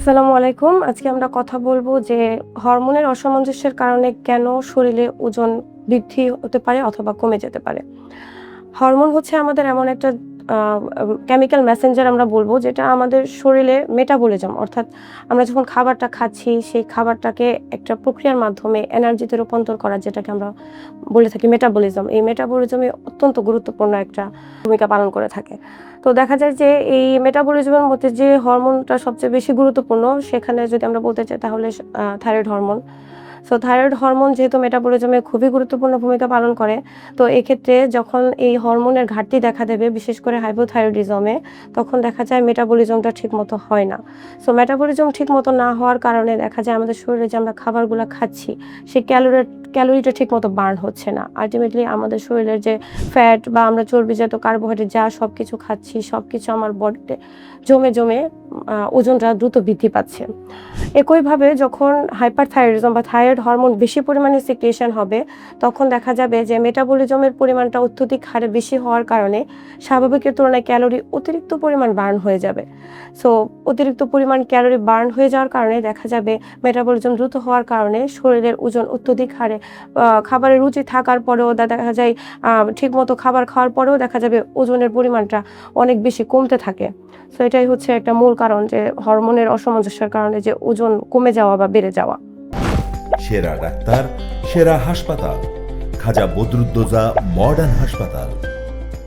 আসসালামু আলাইকুম। আজকে আমরা কথা বলব যে হরমোনের অসামঞ্জস্যের কারণে কেন শরীরে ওজন বৃদ্ধি হতে পারে অথবা কমে যেতে পারে। হরমোন হচ্ছে আমাদের এমন একটা আ কেমিক্যাল মেসেঞ্জার আমরা বলব যেটা আমাদের শরীরে মেটাবলিজম অর্থাৎ আমরা যখন খাবারটা খাচ্ছি সেই খাবারটাকে একটা প্রক্রিয়ার মাধ্যমে এনার্জিতে রূপান্তর করা যেটাকে আমরা বলে থাকি মেটাবলিজম। এই মেটাবলিজমে অত্যন্ত গুরুত্বপূর্ণ একটা ভূমিকা পালন করে থাকে। তো দেখা যায় যে এই মেটাবলিজমের মধ্যে যে হরমোনটা সবচেয়ে বেশি গুরুত্বপূর্ণ সেখানে যদি আমরা বলতে চাই তাহলে thyroid hormone. So thyroid hormone যেহেতু মেটাবলিজমে খুবই গুরুত্বপূর্ণ ভূমিকা পালন করে, তো এক্ষেত্রে যখন এই হরমোনের ঘাটতি দেখা দেবে বিশেষ করে হাইপোথাইরয়েডিজমে তখন দেখা যায় মেটাবলিজমটা ঠিকমতো হয় না। সো মেটাবলিজম ঠিকমতো না হওয়ার কারণে দেখা যায় আমাদের শরীরে যে আমরা খাবারগুলা খাচ্ছি সেই ক্যালোরিটা ঠিকমতো বার্ন হচ্ছে না। আল্টিমেটলি আমাদের শরীরের যে ফ্যাট বা আমরা চর্বিজাত কার্বোহাইড্রেট যা সবকিছু খাচ্ছি সবকিছু আমার বডিতে জমে ওজনটা দ্রুত বৃদ্ধি পাচ্ছে। একইভাবে যখন হাইপারথাইরয়েডিজম বা থাইরয়েড হরমোন বেশি পরিমাণে সিক্রিয়েশন হবে, তখন দেখা যাবে যে মেটাবলিজমের পরিমাণটা অত্যধিক হারে বেশি হওয়ার কারণে স্বাভাবিকের তুলনায় ক্যালোরি অতিরিক্ত পরিমাণ বার্ন হয়ে যাবে। সো অতিরিক্ত পরিমাণ ক্যালোরি বার্ন হয়ে যাওয়ার কারণে দেখা যাবে মেটাবলিজম দ্রুত হওয়ার কারণে শরীরের ওজন অত্যধিক হারে খাবারের রুচি থাকার পরেও দেখা যায় ঠিকমতো খাবার খাওয়ার পরেও দেখা যাবে ওজনের পরিমাণটা অনেক বেশি কমতে থাকে। সো এটাই হচ্ছে একটা মূল কারণ যে হরমোনের অসামঞ্জস্যের কারণে যে ওজন কমে যাওয়া বা বেড়ে যাওয়া। সেরা ডাক্তার, সেরা হাসপাতাল, খাজা বদরুদ্দোজা মডার্ন হাসপাতাল।